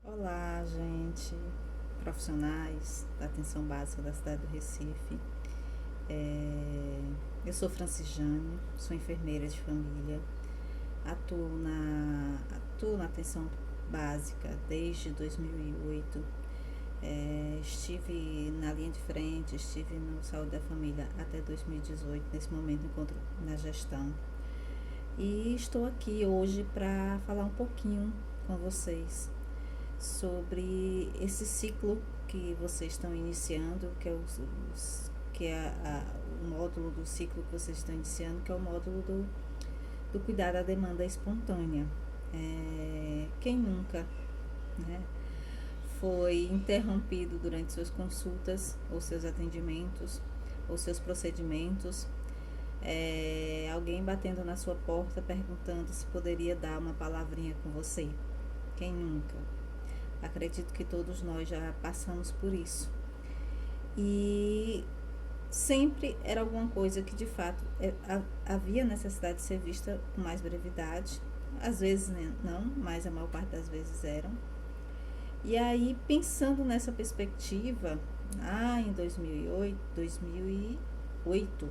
Olá, gente, profissionais da atenção básica da cidade do Recife. Eu sou Francijane, sou enfermeira de família, atuo na atenção básica desde 2008. Estive na linha de frente, estive no Saúde da Família até 2018, nesse momento encontro na gestão. E estou aqui hoje para falar um pouquinho com vocês sobre esse ciclo que vocês estão iniciando, o módulo do ciclo que vocês estão iniciando, que é o módulo do cuidado à demanda espontânea. Quem nunca, né, foi interrompido durante suas consultas, ou seus atendimentos, ou seus procedimentos, alguém batendo na sua porta perguntando se poderia dar uma palavrinha com você? Quem nunca? Acredito que todos nós já passamos por isso. E sempre era alguma coisa que de fato havia necessidade de ser vista com mais brevidade. Às vezes não, mas a maior parte das vezes eram. E aí, pensando nessa perspectiva, em 2008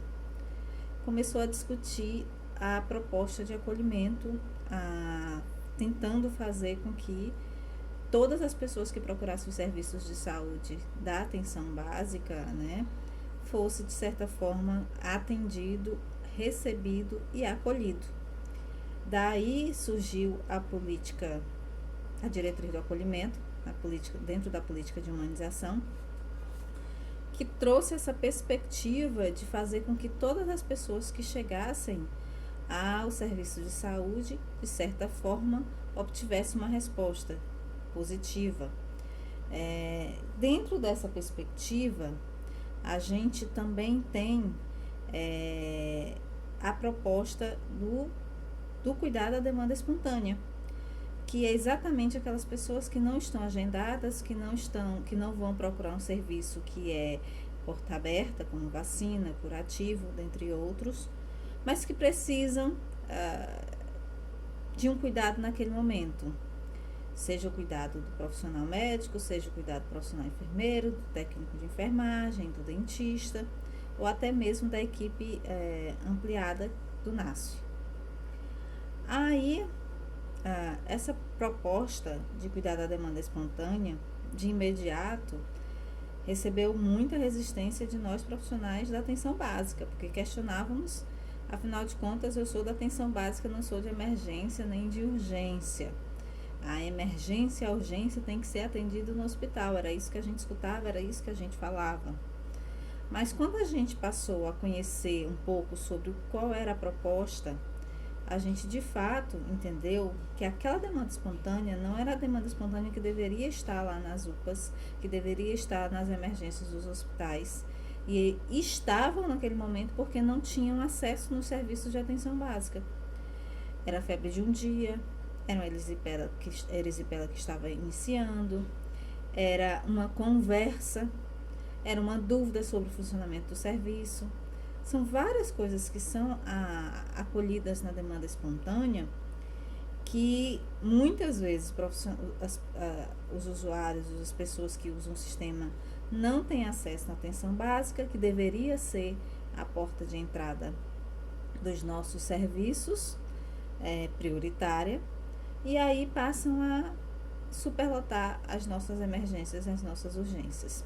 começou a discutir a proposta de acolhimento, tentando fazer com que todas as pessoas que procurassem os serviços de saúde da atenção básica, né, fosse de certa forma atendido, recebido e acolhido. Daí surgiu a diretriz do acolhimento, dentro da política de humanização, que trouxe essa perspectiva de fazer com que todas as pessoas que chegassem ao serviço de saúde, de certa forma, obtivessem uma resposta positiva. Dentro dessa perspectiva, a gente também tem a proposta do cuidado à demanda espontânea, que é exatamente aquelas pessoas que não estão agendadas, que não vão procurar um serviço que é porta aberta, como vacina, curativo, dentre outros, mas que precisam de um cuidado naquele momento. Seja o cuidado do profissional médico, seja o cuidado do profissional enfermeiro, do técnico de enfermagem, do dentista, ou até mesmo da equipe ampliada do NASF. Aí, essa proposta de cuidado à demanda espontânea, de imediato, recebeu muita resistência de nós profissionais da atenção básica, porque questionávamos, afinal de contas, eu sou da atenção básica, não sou de emergência nem de urgência. A emergência, a urgência tem que ser atendida no hospital. Era isso que a gente escutava, era isso que a gente falava. Mas quando a gente passou a conhecer um pouco sobre qual era a proposta, a gente de fato entendeu que aquela demanda espontânea não era a demanda espontânea que deveria estar lá nas UPAs, que deveria estar nas emergências dos hospitais. E estavam naquele momento porque não tinham acesso nos serviços de atenção básica. Era febre de um dia, era uma erisipela que estava iniciando, era uma conversa, era uma dúvida sobre o funcionamento do serviço. São várias coisas que são acolhidas na demanda espontânea que muitas vezes os usuários, as pessoas que usam o sistema não têm acesso na atenção básica, que deveria ser a porta de entrada dos nossos serviços prioritária, e aí passam a superlotar as nossas emergências e as nossas urgências,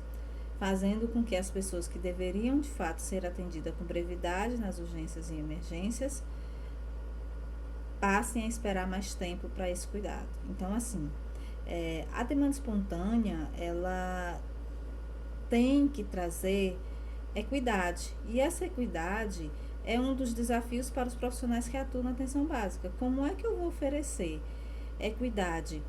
fazendo com que as pessoas que deveriam de fato ser atendidas com brevidade nas urgências e emergências passem a esperar mais tempo para esse cuidado. Então, assim, a demanda espontânea, ela tem que trazer equidade, e essa equidade é um dos desafios para os profissionais que atuam na atenção básica. Como é que eu vou oferecer equidade,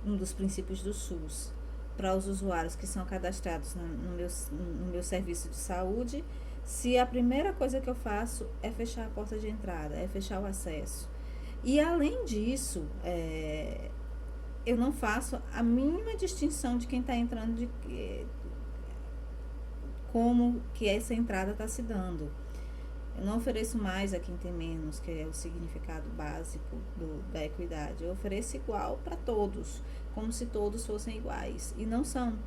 um dos princípios do SUS, para os usuários que são cadastrados no meu serviço de saúde, se a primeira coisa que eu faço é fechar a porta de entrada, é fechar o acesso? E além disso, eu não faço a mínima distinção de quem está entrando, como que essa entrada está se dando. Eu não ofereço mais a quem tem menos, que é o significado básico da equidade. Eu ofereço igual para todos, como se todos fossem iguais. E não são.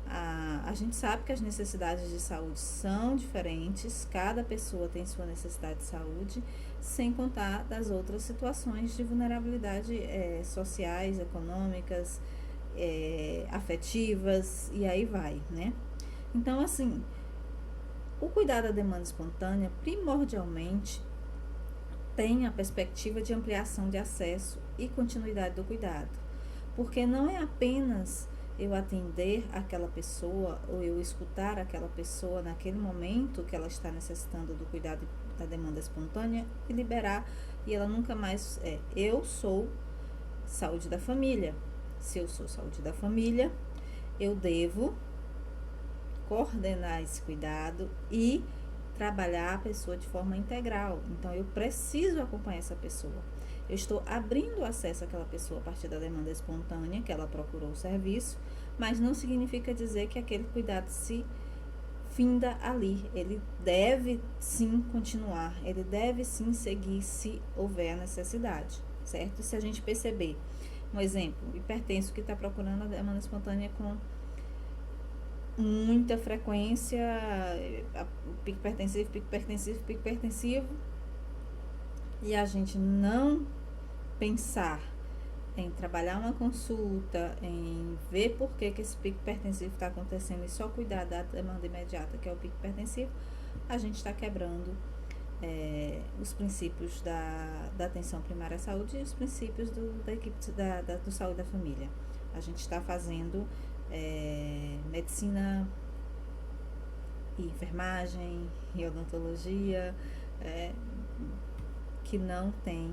A gente sabe que as necessidades de saúde são diferentes, cada pessoa tem sua necessidade de saúde, sem contar das outras situações de vulnerabilidade sociais, econômicas, afetivas, e aí vai, né? Então, assim, o cuidado à demanda espontânea, primordialmente, tem a perspectiva de ampliação de acesso e continuidade do cuidado, porque não é apenas eu atender aquela pessoa ou eu escutar aquela pessoa naquele momento que ela está necessitando do cuidado da demanda espontânea e liberar, e ela nunca mais eu sou saúde da família. Se eu sou saúde da família, eu devo coordenar esse cuidado e trabalhar a pessoa de forma integral. Então, eu preciso acompanhar essa pessoa. Eu estou abrindo acesso àquela pessoa a partir da demanda espontânea, que ela procurou o serviço, mas não significa dizer que aquele cuidado se finda ali. Ele deve sim continuar, ele deve sim seguir se houver a necessidade, certo? Se a gente perceber, um exemplo, hipertenso que está procurando a demanda espontânea com muita frequência, pico hipertensivo, e a gente não pensar em trabalhar uma consulta, em ver por que esse pico hipertensivo está acontecendo e só cuidar da demanda imediata, que é o pico hipertensivo, a gente está quebrando os princípios da atenção primária à saúde e os princípios da equipe do saúde da família. A gente está fazendo medicina e enfermagem e odontologia que não tem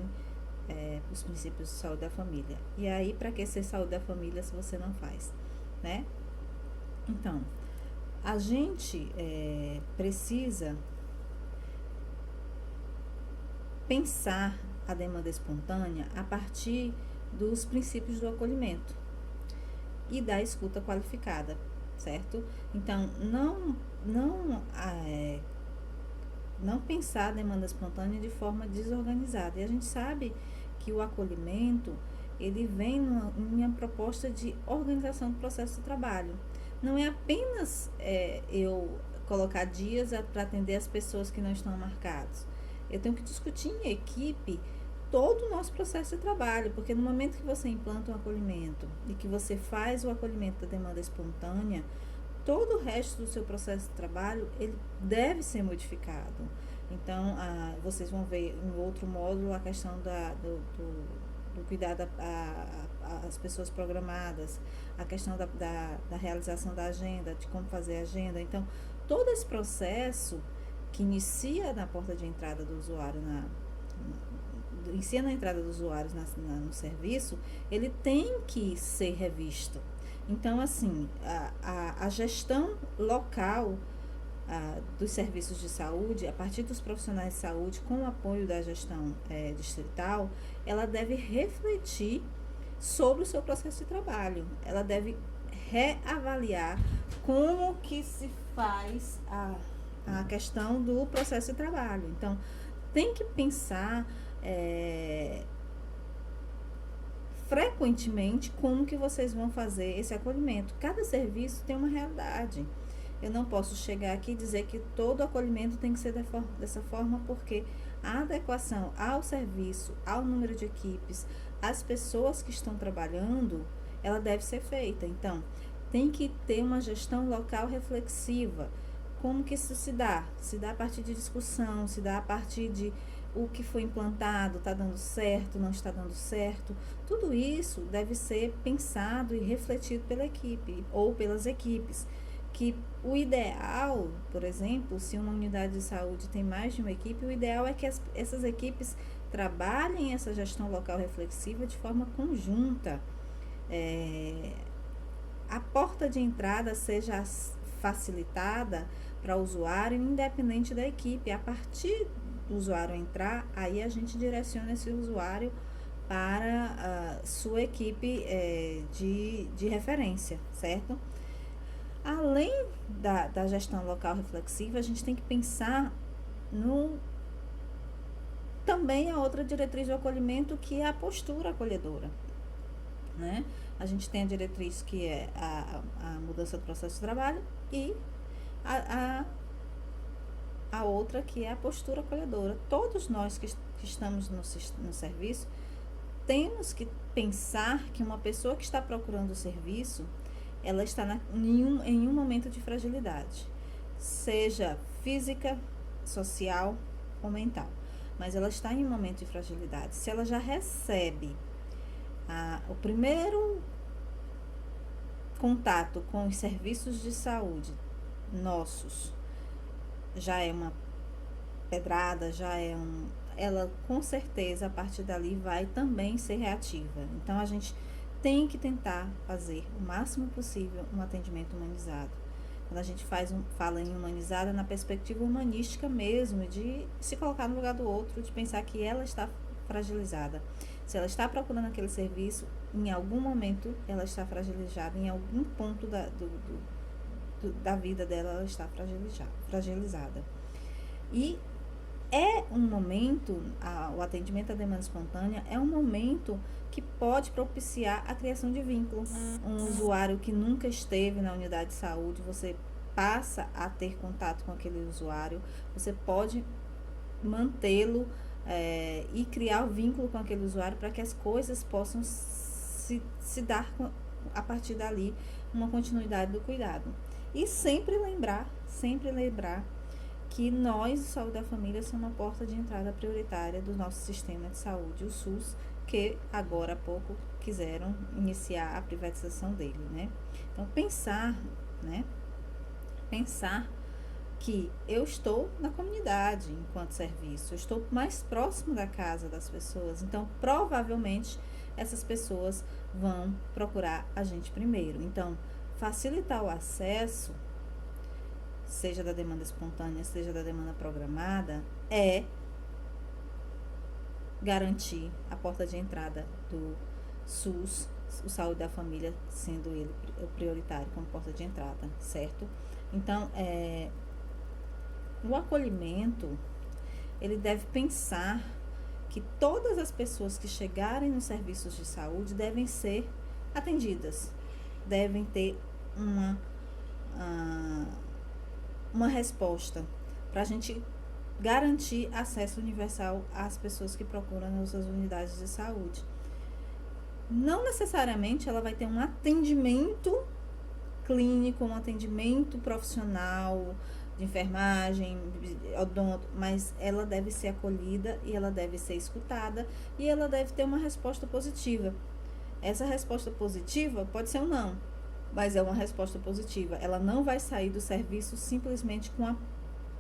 os princípios de saúde da família. E aí, para que ser saúde da família se você não faz, né? Então, a gente precisa pensar a demanda espontânea a partir dos princípios do acolhimento e da escuta qualificada, certo? Então, não pensar a demanda espontânea de forma desorganizada. E a gente sabe que o acolhimento, ele vem em uma proposta de organização do processo de trabalho. Não é apenas eu colocar dias para atender as pessoas que não estão marcados. Eu tenho que discutir em equipe todo o nosso processo de trabalho, porque no momento que você implanta um acolhimento e que você faz o acolhimento da demanda espontânea, todo o resto do seu processo de trabalho, ele deve ser modificado. Então, vocês vão ver em outro módulo a questão do cuidado às pessoas programadas, a questão da realização da agenda, de como fazer a agenda. Então, todo esse processo que inicia na porta de entrada do usuário, inicia na entrada dos usuários no serviço, ele tem que ser revisto. Então, assim, a gestão local dos serviços de saúde, a partir dos profissionais de saúde, com o apoio da gestão distrital, ela deve refletir sobre o seu processo de trabalho. Ela deve reavaliar como que se faz a questão do processo de trabalho. Então, tem que pensar frequentemente como que vocês vão fazer esse acolhimento. Cada serviço tem uma realidade. Eu não posso chegar aqui e dizer que todo acolhimento tem que ser dessa forma, porque a adequação ao serviço, ao número de equipes, às pessoas que estão trabalhando, ela deve ser feita. Então, tem que ter uma gestão local reflexiva. Como que isso se dá? Se dá a partir de discussão, se dá a partir de o que foi implantado, está dando certo, não está dando certo. Tudo isso deve ser pensado e refletido pela equipe ou pelas equipes. Que o ideal, por exemplo, se uma unidade de saúde tem mais de uma equipe, o ideal é que essas equipes trabalhem essa gestão local reflexiva de forma conjunta. A porta de entrada seja facilitada para o usuário, independente da equipe. A partir do usuário entrar, aí a gente direciona esse usuário para a sua equipe de referência, certo? Além da gestão local reflexiva, a gente tem que pensar também a outra diretriz do acolhimento, que é a postura acolhedora, né? A gente tem a diretriz que é a mudança do processo de trabalho e a, a outra que é a postura acolhedora. Todos nós que estamos no serviço temos que pensar que uma pessoa que está procurando o serviço, ela está em um momento de fragilidade, seja física, social ou mental, mas ela está em um momento de fragilidade. Se ela já recebe o primeiro contato com os serviços de saúde nossos, já é uma pedrada, ela com certeza a partir dali vai também ser reativa. Então a gente tem que tentar fazer o máximo possível um atendimento humanizado. Quando a gente fala em humanizada, na perspectiva humanística mesmo, de se colocar no lugar do outro, de pensar que ela está fragilizada. Se ela está procurando aquele serviço, em algum momento ela está fragilizada, em algum ponto da vida dela ela está fragilizada. E é um momento, o atendimento à demanda espontânea é um momento que pode propiciar a criação de vínculo. Um usuário que nunca esteve na unidade de saúde, você passa a ter contato com aquele usuário, você pode mantê-lo e criar o vínculo com aquele usuário para que as coisas possam se dar a partir dali, uma continuidade do cuidado. E sempre lembrar que nós, o Saúde da Família, somos uma porta de entrada prioritária do nosso sistema de saúde, o SUS, que agora há pouco quiseram iniciar a privatização dele, né? Então, pensar que eu estou na comunidade enquanto serviço, eu estou mais próximo da casa das pessoas, então, provavelmente, essas pessoas vão procurar a gente primeiro. Então, facilitar o acesso, seja da demanda espontânea, seja da demanda programada, é garantir a porta de entrada do SUS, o Saúde da Família sendo ele o prioritário como porta de entrada, certo? Então, o acolhimento, ele deve pensar que todas as pessoas que chegarem nos serviços de saúde devem ser atendidas, devem ter uma resposta para a gente garantir acesso universal às pessoas que procuram nossas unidades de saúde. Não necessariamente ela vai ter um atendimento clínico, um atendimento profissional de enfermagem, odonto, mas ela deve ser acolhida e ela deve ser escutada e ela deve ter uma resposta positiva. Essa resposta positiva pode ser um não, mas é uma resposta positiva. Ela não vai sair do serviço simplesmente com a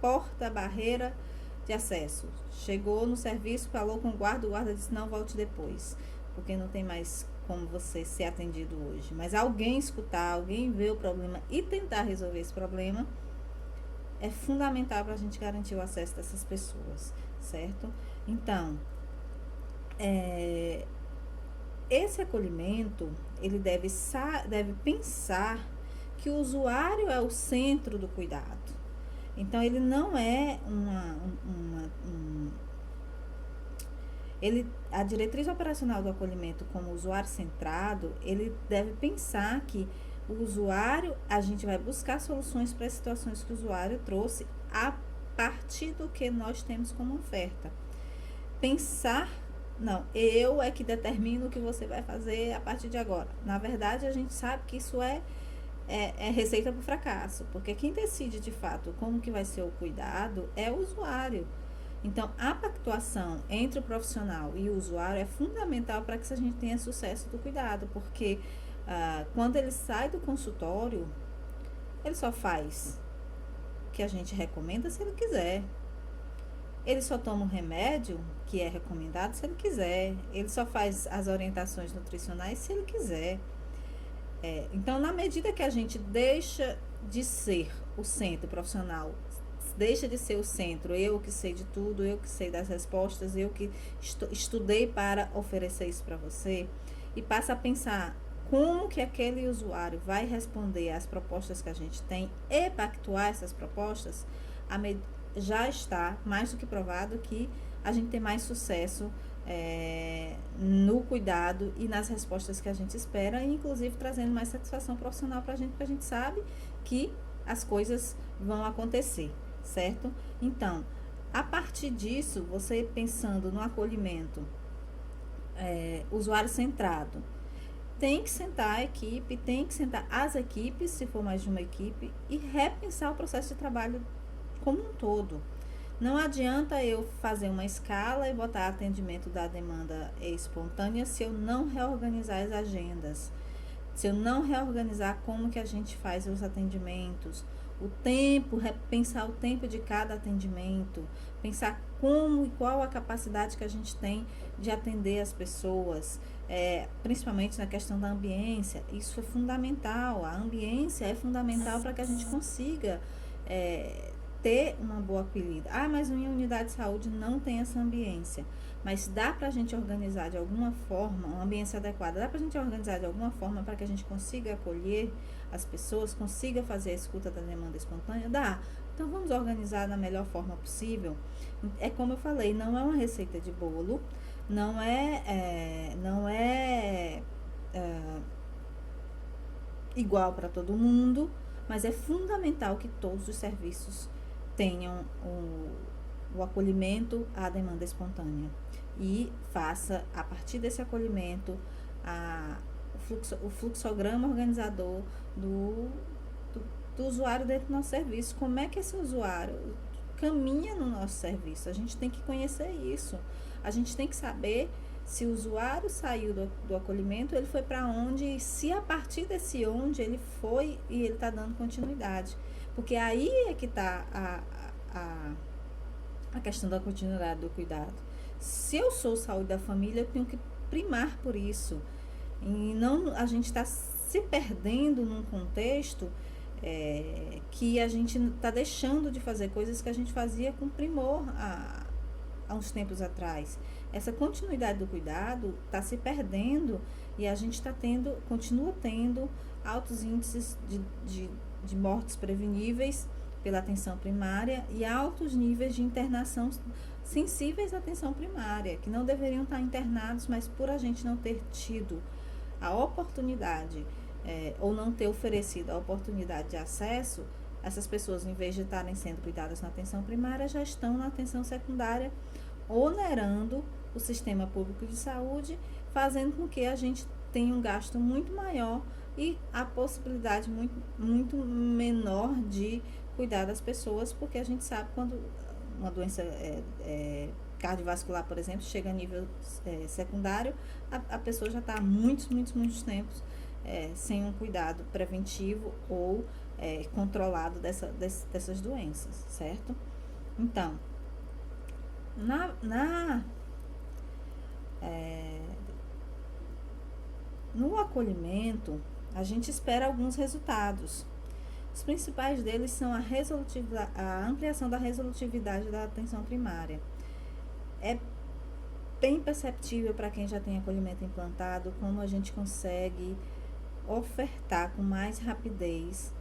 porta, a barreira de acesso. Chegou no serviço, falou com o guarda disse, não, volte depois, porque não tem mais como você ser atendido hoje. Mas alguém escutar, alguém ver o problema e tentar resolver esse problema é fundamental para a gente garantir o acesso dessas pessoas, certo? Então, esse acolhimento, ele deve pensar que o usuário é o centro do cuidado. Então, ele não é a diretriz operacional do acolhimento como usuário centrado, ele deve pensar que o usuário, a gente vai buscar soluções para as situações que o usuário trouxe a partir do que nós temos como oferta. Pensar, não, eu é que determino o que você vai fazer a partir de agora. Na verdade, a gente sabe que isso é receita para o fracasso, porque quem decide de fato como que vai ser o cuidado é o usuário. Então, a pactuação entre o profissional e o usuário é fundamental para que a gente tenha sucesso do cuidado, porque quando ele sai do consultório, ele só faz o que a gente recomenda se ele quiser. Ele só toma o remédio que é recomendado se ele quiser. Ele só faz as orientações nutricionais se ele quiser. Então, na medida que a gente deixa de ser o centro profissional, deixa de ser o centro, eu que sei de tudo, eu que sei das respostas, eu que estudei para oferecer isso para você, e passa a pensar como que aquele usuário vai responder às propostas que a gente tem e pactuar essas propostas, já está mais do que provado que a gente ter mais sucesso no cuidado e nas respostas que a gente espera, e inclusive trazendo mais satisfação profissional para a gente, porque a gente sabe que as coisas vão acontecer, certo? Então, a partir disso, você pensando no acolhimento usuário centrado, tem que sentar a equipe, tem que sentar as equipes, se for mais de uma equipe, e repensar o processo de trabalho como um todo. Não adianta eu fazer uma escala e botar atendimento da demanda espontânea se eu não reorganizar as agendas, se eu não reorganizar como que a gente faz os atendimentos, o tempo, pensar o tempo de cada atendimento, pensar como e qual a capacidade que a gente tem de atender as pessoas, principalmente na questão da ambiência. Isso é fundamental, a ambiência é fundamental para que a gente consiga ter uma boa acolhida. Ah, mas minha unidade de saúde não tem essa ambiência. Mas dá para a gente organizar de alguma forma, uma ambiência adequada, dá para a gente organizar de alguma forma para que a gente consiga acolher as pessoas, consiga fazer a escuta da demanda espontânea? Dá. Então vamos organizar da melhor forma possível. É como eu falei, não é uma receita de bolo, não é igual para todo mundo, mas é fundamental que todos os serviços tenham o acolhimento à demanda espontânea e faça, a partir desse acolhimento, o fluxograma organizador do usuário dentro do nosso serviço. Como é que esse usuário caminha no nosso serviço? A gente tem que conhecer isso. A gente tem que saber se o usuário saiu do acolhimento, ele foi para onde, e se a partir desse onde ele foi e ele está dando continuidade. Porque aí é que está a questão da continuidade do cuidado. Se eu sou saúde da família, eu tenho que primar por isso. E não a gente está se perdendo num contexto que a gente está deixando de fazer coisas que a gente fazia com primor há uns tempos atrás. Essa continuidade do cuidado está se perdendo e a gente continua tendo altos índices de mortes preveníveis pela atenção primária e altos níveis de internação sensíveis à atenção primária, que não deveriam estar internados, mas por a gente não ter tido a oportunidade ou não ter oferecido a oportunidade de acesso, essas pessoas, em vez de estarem sendo cuidadas na atenção primária, já estão na atenção secundária, onerando o sistema público de saúde, fazendo com que a gente tenha um gasto muito maior e a possibilidade muito menor de cuidar das pessoas, porque a gente sabe quando uma doença cardiovascular, por exemplo, chega a nível secundário, a pessoa já está há muitos tempos sem um cuidado preventivo ou controlado dessas doenças, certo? Então, no acolhimento, a gente espera alguns resultados. Os principais deles são a ampliação da resolutividade da atenção primária. É bem perceptível para quem já tem acolhimento implantado como a gente consegue ofertar com mais rapidez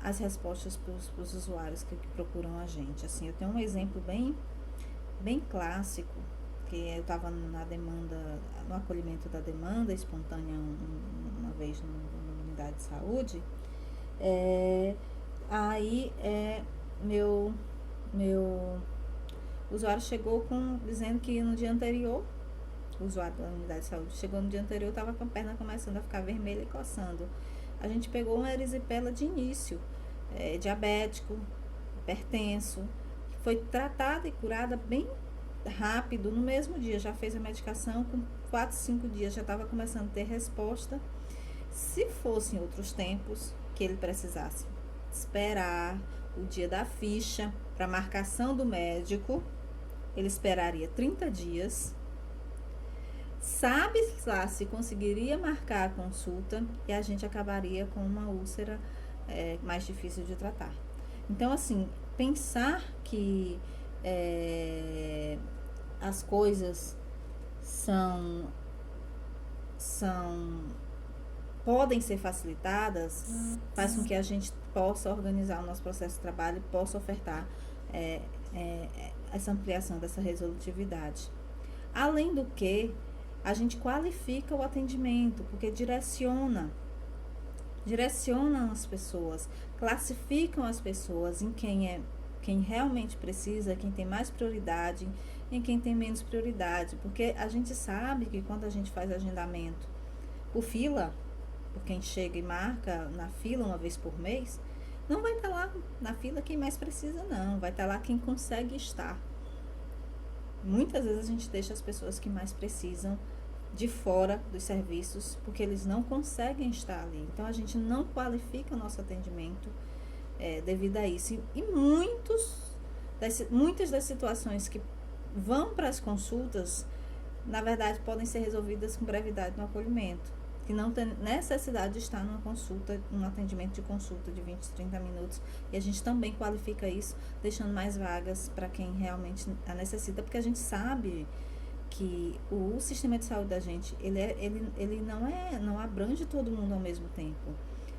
as respostas para os usuários que procuram a gente. Assim, eu tenho um exemplo bem clássico, que eu estava no acolhimento da demanda espontânea uma vez numa unidade de saúde. Aí meu usuário chegou dizendo que no dia anterior, o usuário da unidade de saúde chegou no dia anterior, estava com a perna começando a ficar vermelha e coçando. A gente pegou uma erisipela de início, diabético, hipertenso, foi tratada e curada bem rápido, no mesmo dia, já fez a medicação, com 4, 5 dias já estava começando a ter resposta. Se fossem outros tempos, que ele precisasse esperar o dia da ficha para marcação do médico, ele esperaria 30 dias, sabe lá se conseguiria marcar a consulta, e a gente acabaria com uma úlcera mais difícil de tratar. Então, assim, pensar que as coisas podem ser facilitadas, faz com que a gente possa organizar o nosso processo de trabalho, possa ofertar essa ampliação dessa resolutividade. Além do que, a gente qualifica o atendimento, porque direcionam as pessoas, classificam as pessoas em quem realmente precisa, quem tem mais prioridade, em quem tem menos prioridade, porque a gente sabe que quando a gente faz agendamento por fila, por quem chega e marca na fila uma vez por mês, não vai estar lá na fila quem mais precisa, não, vai estar lá quem consegue estar. Muitas vezes a gente deixa as pessoas que mais precisam de fora dos serviços, porque eles não conseguem estar ali. Então a gente não qualifica o nosso atendimento devido a isso. E muitas das situações que vão para as consultas, na verdade, podem ser resolvidas com brevidade no acolhimento, que não tem necessidade de estar numa consulta, um atendimento de consulta de 20, 30 minutos, e a gente também qualifica isso, deixando mais vagas para quem realmente a necessita, porque a gente sabe que o sistema de saúde da gente, ele não abrange todo mundo ao mesmo tempo.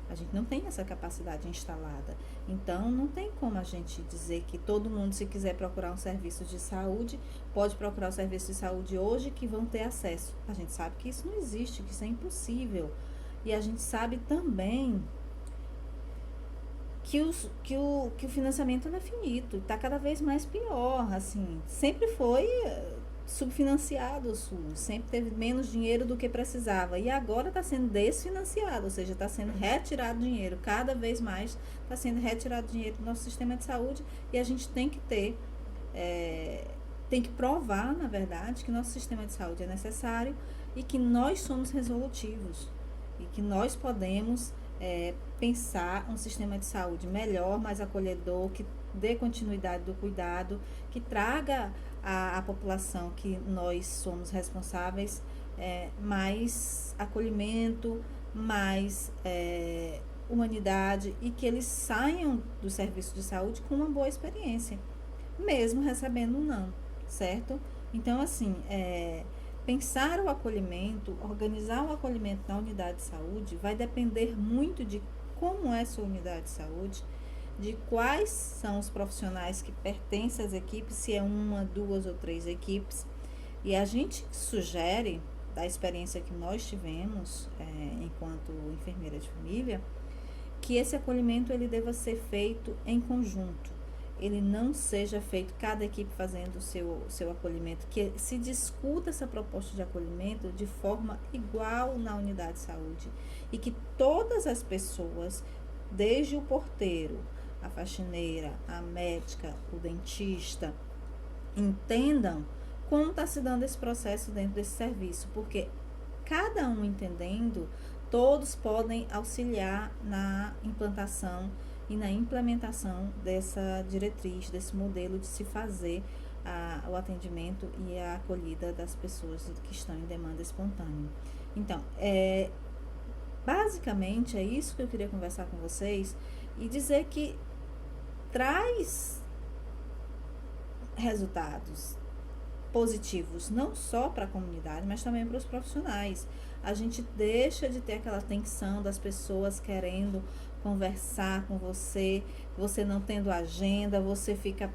A gente não tem essa capacidade instalada. Então, não tem como a gente dizer que todo mundo, se quiser procurar um serviço de saúde, pode procurar o serviço de saúde hoje que vão ter acesso. A gente sabe que isso não existe, que isso é impossível. E a gente sabe também que o financiamento é finito, está cada vez mais pior, assim, sempre foi subfinanciado o SUS, sempre teve menos dinheiro do que precisava, e agora está sendo desfinanciado, ou seja, está sendo retirado dinheiro, cada vez mais está sendo retirado dinheiro do nosso sistema de saúde, e a gente tem que tem que provar, na verdade, que nosso sistema de saúde é necessário e que nós somos resolutivos, e que nós podemos pensar um sistema de saúde melhor, mais acolhedor, que dê continuidade do cuidado, que traga à população que nós somos responsáveis mais acolhimento, mais humanidade, e que eles saiam do serviço de saúde com uma boa experiência, mesmo recebendo um não, certo? Então, assim, pensar o acolhimento, organizar o acolhimento na unidade de saúde vai depender muito de como é sua unidade de saúde, de quais são os profissionais que pertencem às equipes, se é uma, duas ou três equipes. E a gente sugere, da experiência que nós tivemos enquanto enfermeira de família, que esse acolhimento ele deva ser feito em conjunto. Ele não seja feito cada equipe fazendo o seu acolhimento, que se discuta essa proposta de acolhimento de forma igual na unidade de saúde, e que todas as pessoas, desde o porteiro, a faxineira, a médica, o dentista, entendam como está se dando esse processo dentro desse serviço, porque cada um entendendo, todos podem auxiliar na implantação e na implementação dessa diretriz, desse modelo de se fazer o atendimento e a acolhida das pessoas que estão em demanda espontânea. Então, basicamente é isso que eu queria conversar com vocês e dizer que traz resultados positivos, não só para a comunidade, mas também para os profissionais. A gente deixa de ter aquela tensão das pessoas querendo conversar com você, você não tendo agenda, você fica,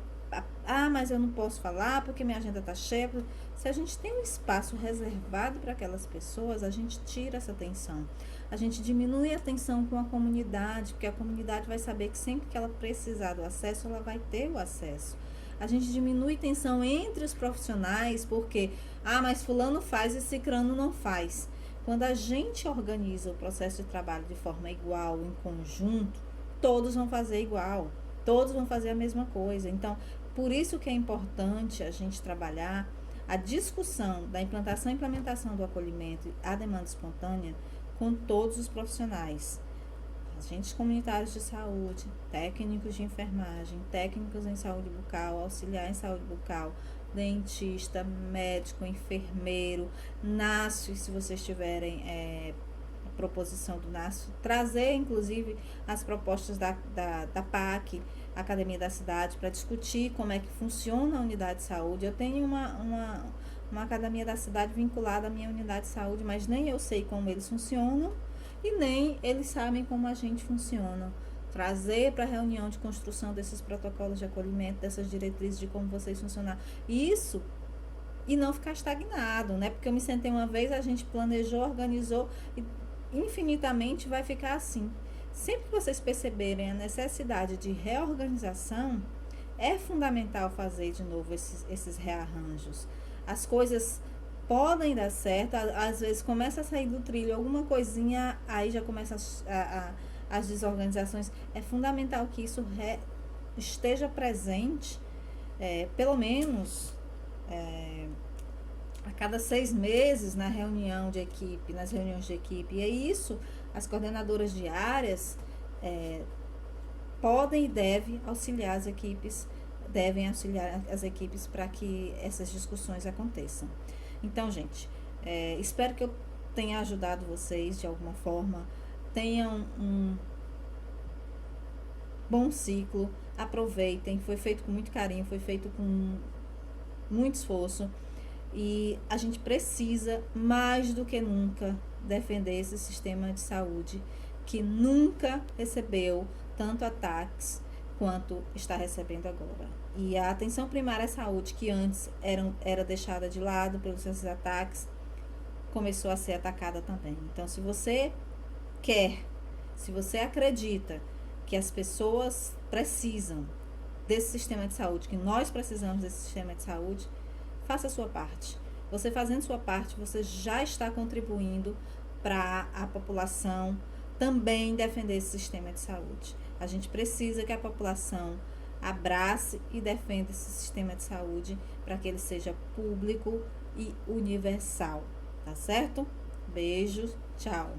mas eu não posso falar porque minha agenda está cheia. Se a gente tem um espaço reservado para aquelas pessoas, a gente tira essa tensão. A gente diminui a tensão com a comunidade, porque a comunidade vai saber que sempre que ela precisar do acesso, ela vai ter o acesso. A gente diminui tensão entre os profissionais, porque, mas fulano faz e cicrano não faz. Quando a gente organiza o processo de trabalho de forma igual, em conjunto, todos vão fazer igual, todos vão fazer a mesma coisa. Então, por isso que é importante a gente trabalhar a discussão da implantação e implementação do acolhimento à demanda espontânea com todos os profissionais. Agentes comunitários de saúde, técnicos de enfermagem, técnicos em saúde bucal, auxiliar em saúde bucal, dentista, médico, enfermeiro, NASF, se vocês tiverem proposição do NASF, trazer inclusive as propostas da PAC, Academia da Cidade, para discutir como é que funciona a unidade de saúde. Eu tenho uma Academia da Cidade vinculada à minha unidade de saúde, mas nem eu sei como eles funcionam, e nem eles sabem como a gente funciona. trazer para a reunião de construção desses protocolos de acolhimento, dessas diretrizes de como vocês funcionar. Isso, e não ficar estagnado, né? Porque eu me sentei uma vez, a gente planejou, organizou e infinitamente vai ficar assim. Sempre que vocês perceberem a necessidade de reorganização, é fundamental fazer de novo esses rearranjos. As coisas podem dar certo, às vezes começa a sair do trilho alguma coisinha, aí já começa as desorganizações. É fundamental que isso esteja presente, pelo menos a cada 6 meses na reunião de equipe, nas reuniões de equipe. E é isso, as coordenadoras de áreas podem e devem auxiliar as equipes, para que essas discussões aconteçam. Então, gente, espero que eu tenha ajudado vocês de alguma forma. Tenham um bom ciclo, aproveitem, foi feito com muito carinho, foi feito com muito esforço e a gente precisa, mais do que nunca, defender esse sistema de saúde que nunca recebeu tanto ataques quanto está recebendo agora. E a atenção primária à saúde, que antes era deixada de lado pelos esses ataques, começou a ser atacada também. Então, se você se você acredita que as pessoas precisam desse sistema de saúde, que nós precisamos desse sistema de saúde, faça a sua parte. Você fazendo sua parte, você já está contribuindo para a população também defender esse sistema de saúde. A gente precisa que a população abrace e defenda esse sistema de saúde para que ele seja público e universal, tá certo? Beijos, tchau!